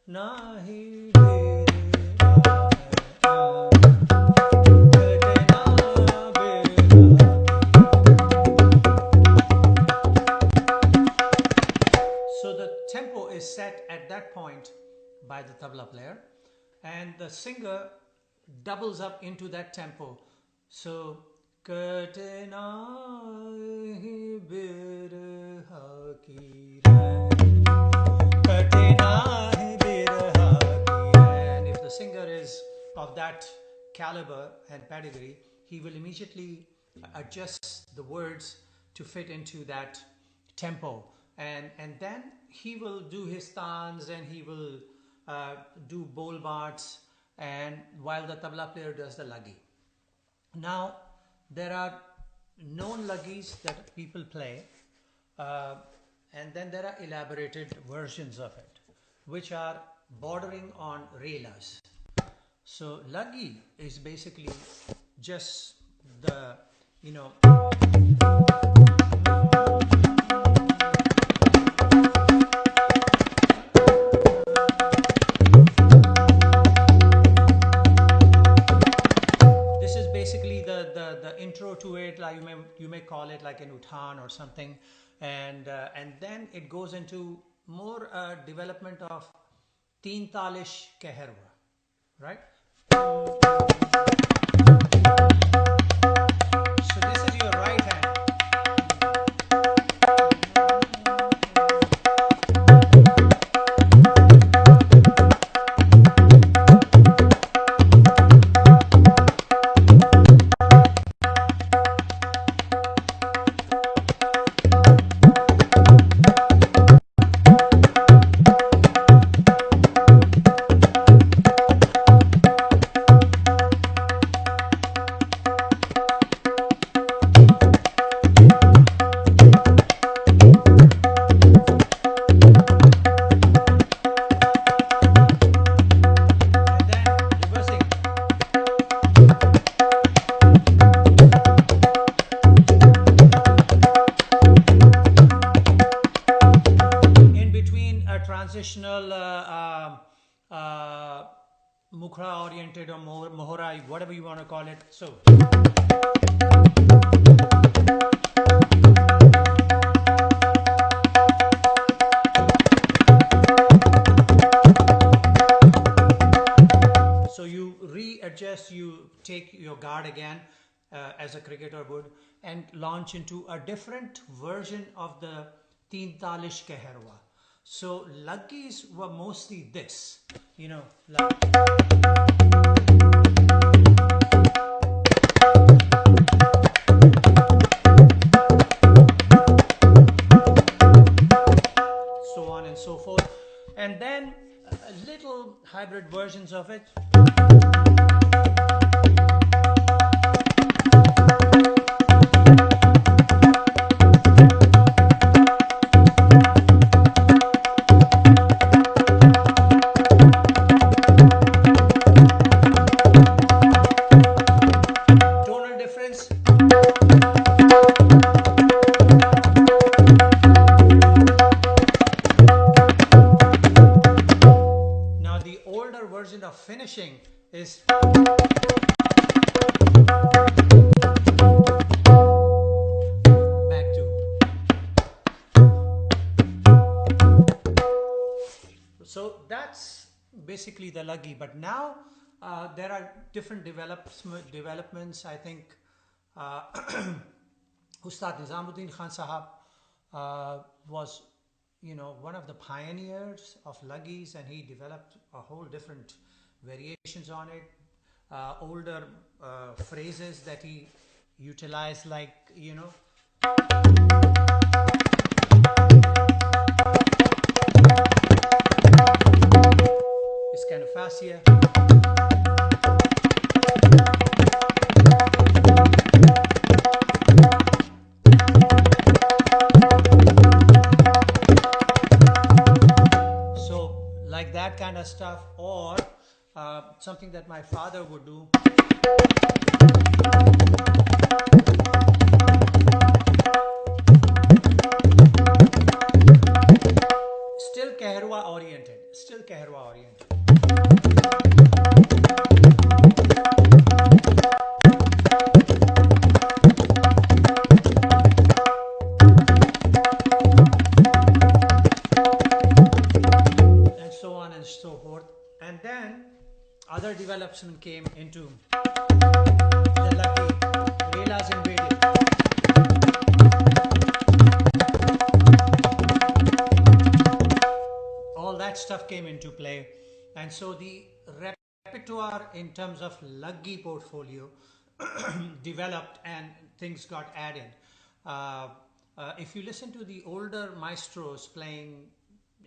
nahi So the tempo is set at that point by the tabla player, and the singer doubles up into that tempo. So and if the singer is of that caliber and pedigree, he will immediately adjust the words to fit into that tempo, and then he will do his tans, and he will do bol bats, and while the tabla player does the laggi. Now there are known laggis that people play, and then there are elaborated versions of it which are bordering on relas. So laggi is basically just the intro to it, like you may call it like an uthan or something, and then it goes into more development of teen talish keherwa, right? So this is your right hand. Mukhra oriented or mohora, whatever you want to call it. So you readjust, you take your guard again as a cricketer would, and launch into a different version of the teen talish keherwa. So laggis were mostly this, so on and so forth, and then little hybrid versions of it. Finishing is back to. So that's basically the laggi, but now there are different developments. I think Ustad Nizamuddin Khan Sahab was one of the pioneers of laggis, and he developed a whole different variations on it, older phrases that he utilized, like it's kind of fascia. So like that kind of stuff, or something that my father would do. Still Keherwa oriented, still Kehrwa Orient. And so on and so forth. And then other development came into the lucky Relas invaded. All that stuff came into play. And so the repertoire in terms of Laggi portfolio developed and things got added. Uh, if you listen to the older maestros playing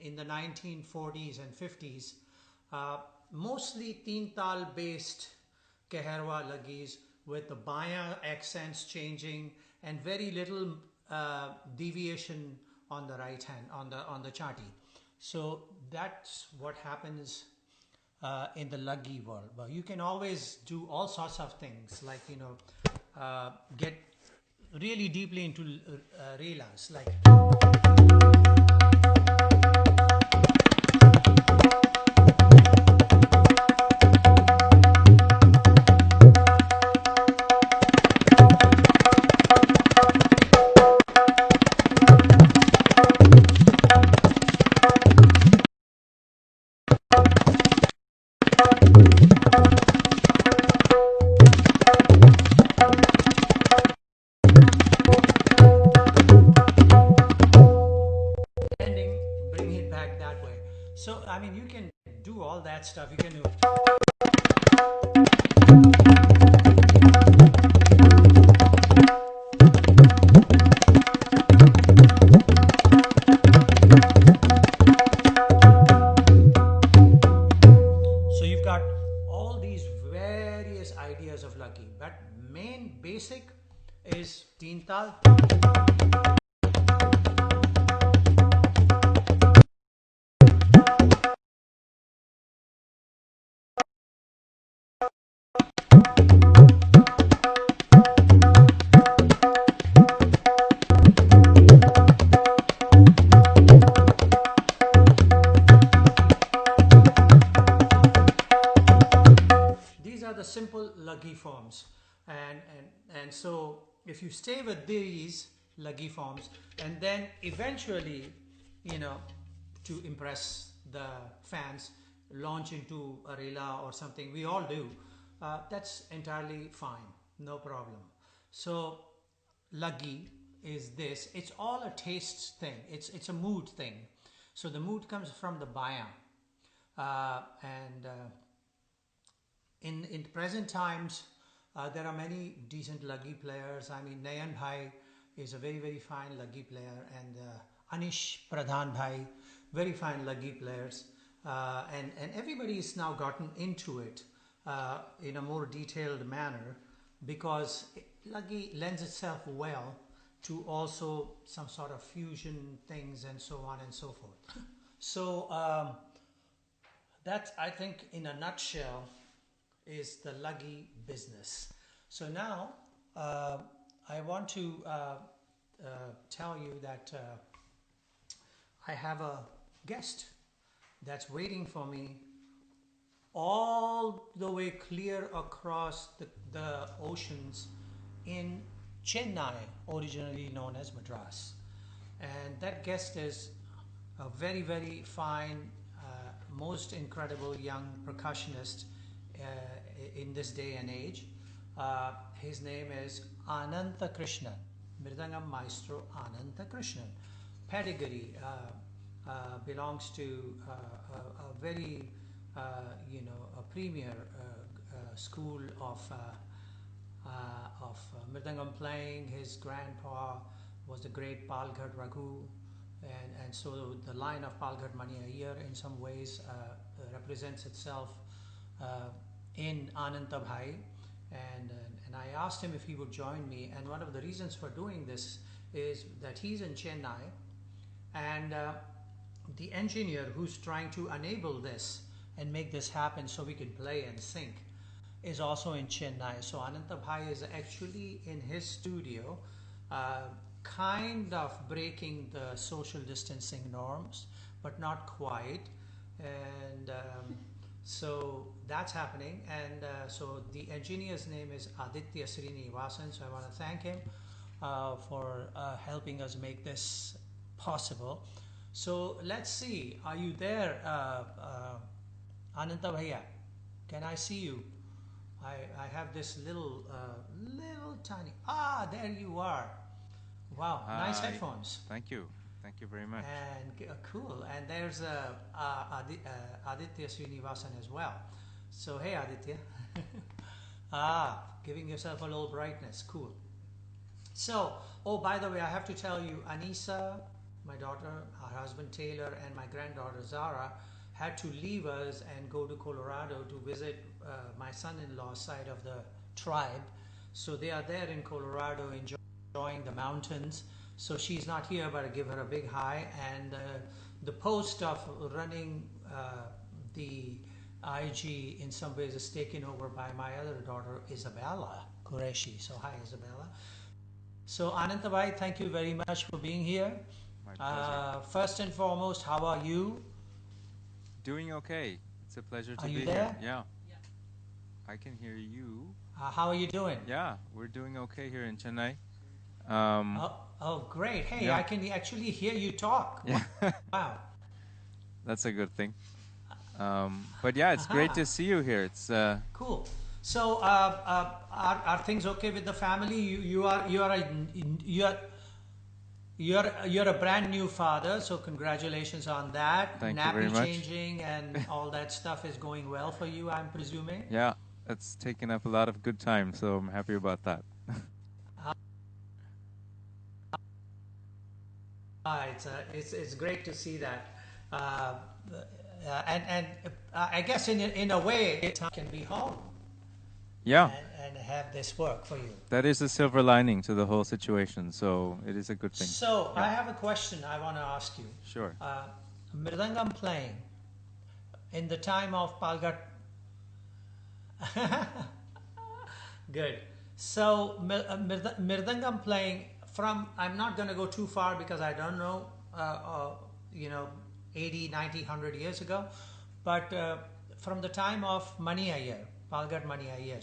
in the 1940s and 50s, uh, mostly teen tal based Keherwa Laggis with the Baya accents changing and very little deviation on the right hand on the chati. So that's what happens in the Laggi world. But you can always do all sorts of things, like get really deeply into relas, like ending, bring it back that way. So I mean, you can do all that stuff. You can do. So you've got all these various ideas of Lucky, but main basic is Tintal. These are the simple Laggi forms, and so if you stay with these Laggi forms, and then eventually, you know, to impress the fans, launch into a Rela or something. We all do. That's entirely fine, no problem. So Laggi is this. It's all a taste thing. It's a mood thing. So the mood comes from the baya, and in present times, there are many decent Laggi players. I mean, Nayan Bhai is a very fine Laggi player, and Anish Pradhan Bhai, very fine Laggi players. And everybody's now gotten into it in a more detailed manner because Laggi lends itself well to also some sort of fusion things and so on and so forth. So that, I think, in a nutshell, is the Laggi business. So now I want to tell you that I have a guest that's waiting for me all the way clear across the oceans in Chennai, originally known as Madras. And that guest is a very fine, most incredible young percussionist in this day and age. His name is Ananta Krishnan, Mridangam Maestro Ananta Krishnan. Pedigree belongs to a very, a premier school of Mridangam playing. His grandpa was the great Palghat Raghu, and so the line of Palghat Mani Iyer in some ways represents itself in Ananta Bhai, and I asked him if he would join me. And one of the reasons for doing this is that he's in Chennai, and the engineer who's trying to enable this and make this happen so we can play and sync is also in Chennai. So Ananta Bhai is actually in his studio, kind of breaking the social distancing norms, but not quite. and so that's happening. And so the engineer's name is Aditya Srinivasan. So I want to thank him for helping us make this possible. So let's see. Are you there, Ananta Bhaiya? Can I see you? I have this little tiny. Ah, there you are. Wow, nice headphones. Thank you. Thank you very much. And cool. And there's Aditya Srinivasan as well. So hey, Aditya. Giving yourself a little brightness. Cool. So, oh, by the way, I have to tell you, Anisa, my daughter, her husband Taylor, and my granddaughter Zara had to leave us and go to Colorado to visit my son-in-law's side of the tribe. So they are there in Colorado enjoying the mountains. So she's not here, but I give her a big hi. And the post of running the IG in some ways is taken over by my other daughter, Isabella Qureshi. So hi, Isabella. So Anantabhai, thank you very much for being here. My pleasure. First and foremost, how are you? Doing okay. It's a pleasure to Are be you there? here. Yeah. I can hear you. How are you doing? Yeah, we're doing okay here in Chennai. Oh, great. Hey, Yeah. I can actually hear you talk. Yeah. Wow. That's a good thing. But yeah, it's great to see you here. It's Cool. So, are things okay with the family? You're a brand new father, so congratulations on that. Thank you Nappy very much. changing and all that stuff is going well for you, I'm presuming. yeah, it's taken up a lot of good time, so I'm happy about that. It's great to see that, and I guess in a way it can be home. Yeah. And have this work for you. That is a silver lining to the whole situation, so it is a good thing. So I have a question I want to ask you. Sure. Mridangam playing in the time of Palgat. Good. So Mridangam playing from, I'm not going to go too far because I don't know, 80, 90, 100 years ago, but from the time of Mani Iyer, Palgat Mani Iyer,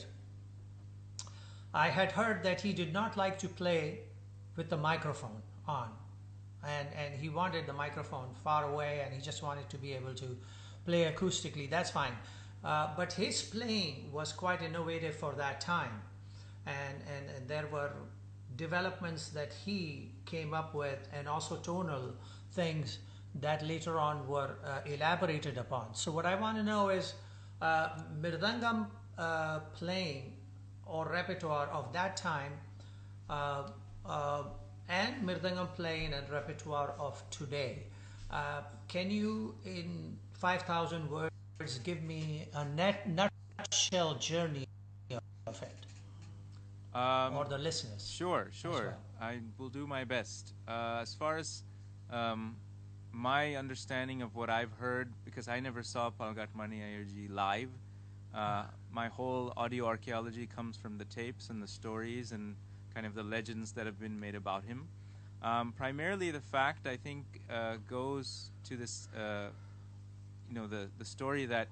I had heard that he did not like to play with the microphone on, and he wanted the microphone far away, and he just wanted to be able to play acoustically. That's fine, but his playing was quite innovative for that time, and there were developments that he came up with, and also tonal things that later on were elaborated upon. So what I want to know is Mirdangam playing or repertoire of that time and Mirdangam playing and repertoire of today. Can you, in 5,000 words, give me a nutshell journey of it? Or the listeners? Sure. well. I will do my best. As far as my understanding of what I've heard, because I never saw Palgat Mani Ayerji live, my whole audio archaeology comes from the tapes and the stories and kind of the legends that have been made about him. Primarily the fact, I think, goes to this, the story that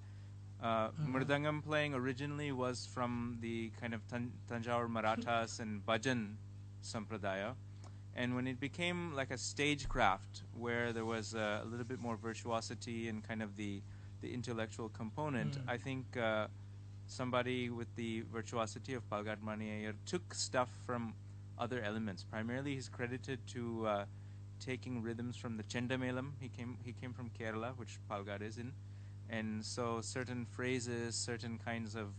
Mridangam playing originally was from the kind of Tanjore Marathas and Bhajan Sampradaya. And when it became like a stagecraft where there was a little bit more virtuosity and kind of the intellectual component, I think somebody with the virtuosity of Palgat Mani Iyer took stuff from other elements. Primarily he's credited to taking rhythms from the Chendamelam. He came from Kerala, which Palgat is in. And so certain phrases, certain kinds of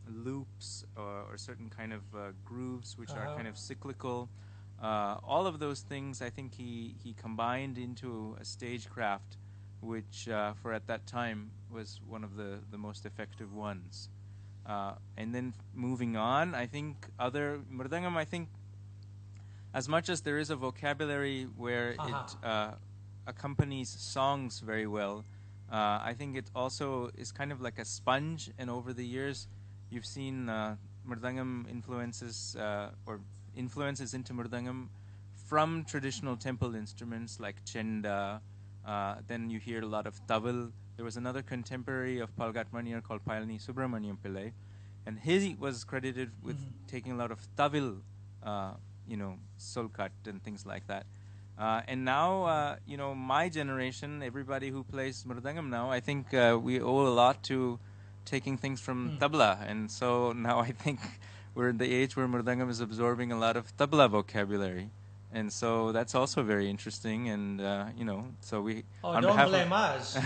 loops or certain kind of grooves which are kind of cyclical, all of those things I think he combined into a stagecraft which for at that time was one of the most effective ones. And then moving on, I think Mridangam, I think as much as there is a vocabulary where it accompanies songs very well, I think it also is kind of like a sponge, and over the years you've seen Mridangam influences or influences into Mridangam from traditional temple instruments like chenda, Then you hear a lot of tawil. There was another contemporary of Palgat Maniar called Palni Subramaniam Pillai, and he was credited with taking a lot of tawil, sulkat and things like that. And now, my generation, everybody who plays mridangam now, I think we owe a lot to taking things from tabla. And so now I think we're in the age where mridangam is absorbing a lot of tabla vocabulary. And so that's also very interesting. And, so we... Oh, don't blame us.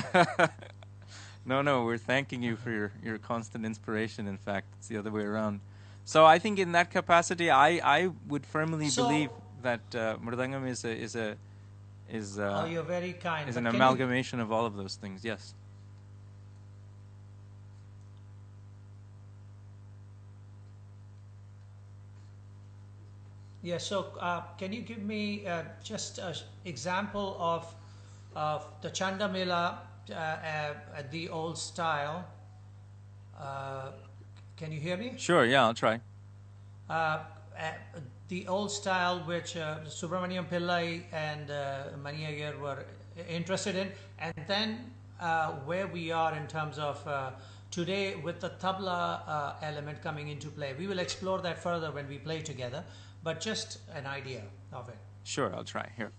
No, we're thanking you for your constant inspiration. In fact, it's the other way around. So I think in that capacity, I would firmly believe that mridangam you're very kind. Is an amalgamation of all of those things. Yes. Yeah. So can you give me just an example of the Chanda Mela at the old style? Can you hear me? Sure. Yeah, I'll try. The old style which Subramaniam Pillai and Mani Iyer were interested in, and then where we are in terms of today with the tabla element coming into play. We will explore that further when we play together, but just an idea of it. Sure, I'll try. Here.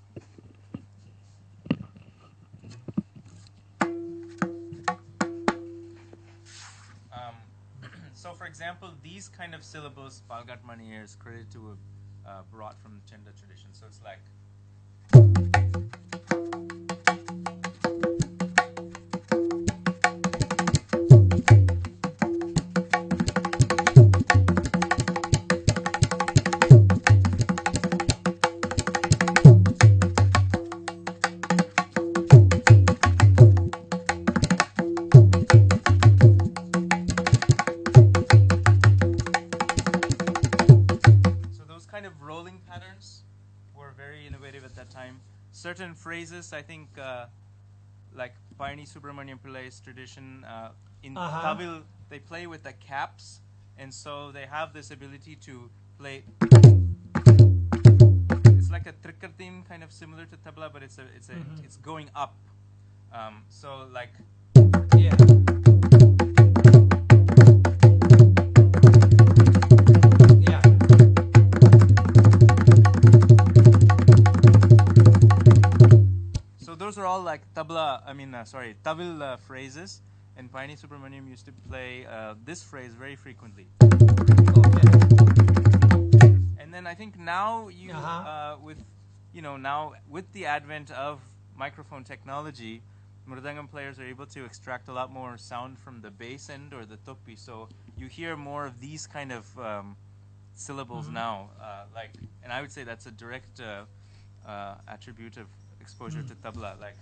So, for example, these kind of syllables, Palgat Mani Iyer is credited to have brought from the Chanda tradition. So it's like... Certain phrases, I think, like Paini Subramaniam Pillai's tradition, in Tamil, they play with the caps, and so they have this ability to play. It's like a trikartim, kind of similar to tabla, but it's going up. So like. Yeah. Those are all like tawil phrases, and Paini Subramaniam used to play this phrase very frequently. Okay. And then I think now with the advent of microphone technology, mridangam players are able to extract a lot more sound from the bass end or the topi, so you hear more of these kind of syllables now. And I would say that's a direct attribute of exposure to tabla, like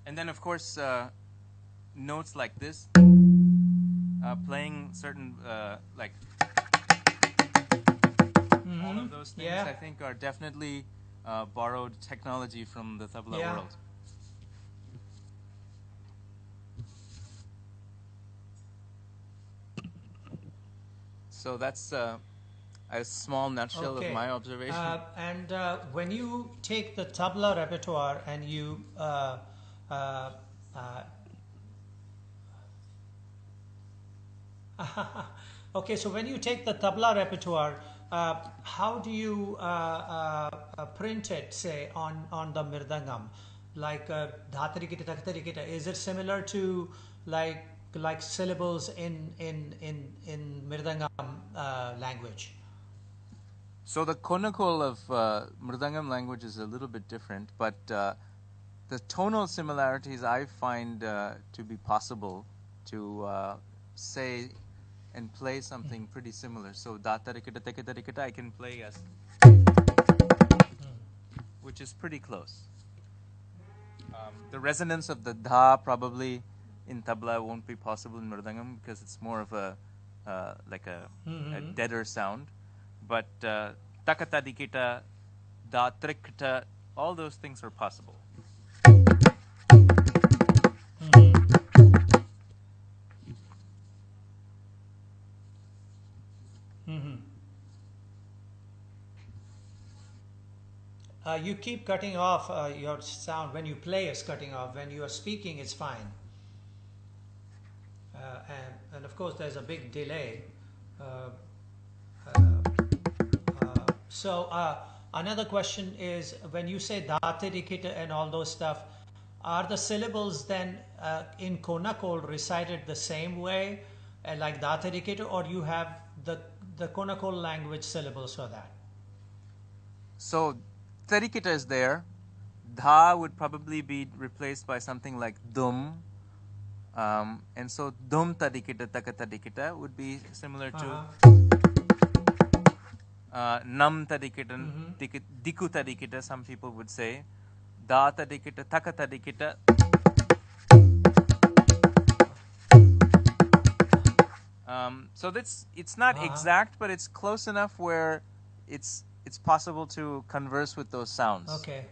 and then of course notes like this, playing certain like all of those things, I think are definitely borrowed technology from the tabla world. So that's a small nutshell of my observation. And when you take the tabla repertoire and you okay, so when you take the tabla repertoire, how do you print it, say, on the mirdangam? Like dhatarikita, taktarikita, is it similar to like syllables in mridangam language? So the konakol of mridangam language is a little bit different, but the tonal similarities I find to be possible to say and play something pretty similar. So datarikita tekitarikita I can play as, which is pretty close. The resonance of the dha probably in tabla won't be possible in mridangam because it's more of a deader sound. But takata dikita, da trikta, all those things are possible. Hmm. You keep cutting off your sound when you play. It's cutting off. When you are speaking, it's fine. And of course, there's a big delay. Uh, so another question is when you say Datirikita and all those stuff, are the syllables then in Konakol recited the same way like Datirikita, or you have the Konakol language syllables for that? So tarikita is there. Dha would probably be replaced by something like dum. And so dum tarikita taka tarikita would be similar to nam tarikita, diku tarikita, some people would say. Da tarikita, taka tarikita. So that's it's not exact, but it's close enough where it's possible to converse with those sounds. Okay.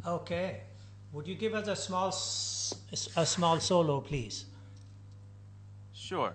Okay. Would you give us a small solo, please? Sure.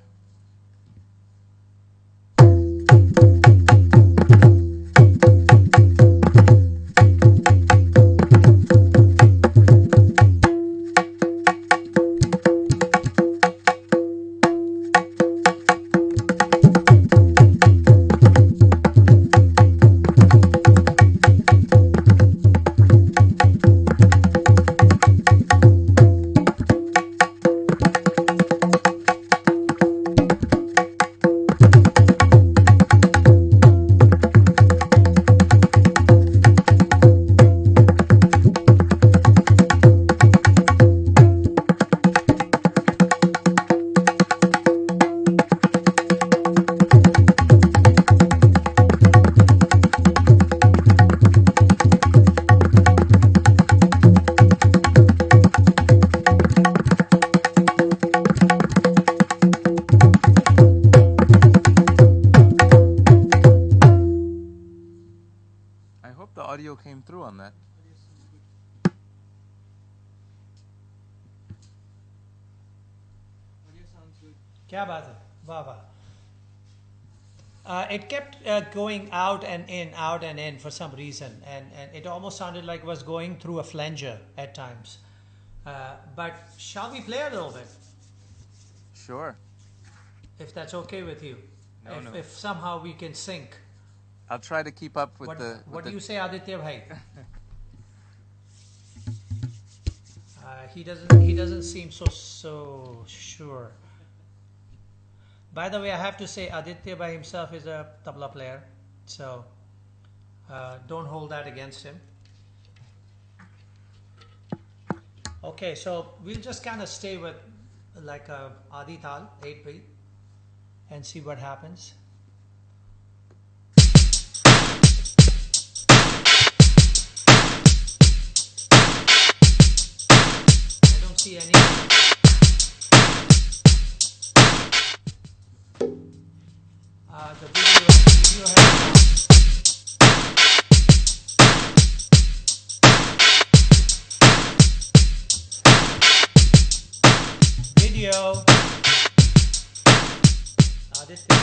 I hope the audio came through on that. Kya baat hai? Wah wah. It kept going out and in for some reason, and it almost sounded like it was going through a flanger at times. But shall we play a little bit, Sure. if that's okay with you? No. If somehow we can sync. I'll try to keep up with What do you say, Aditya bhai? He doesn't seem so sure. By the way, I have to say Aditya by himself is a tabla player, so don't hold that against him. Okay, so we'll just kind of stay with like a Adi Tal 8-beat and see what happens. I don't see any. The video has video. Aditya.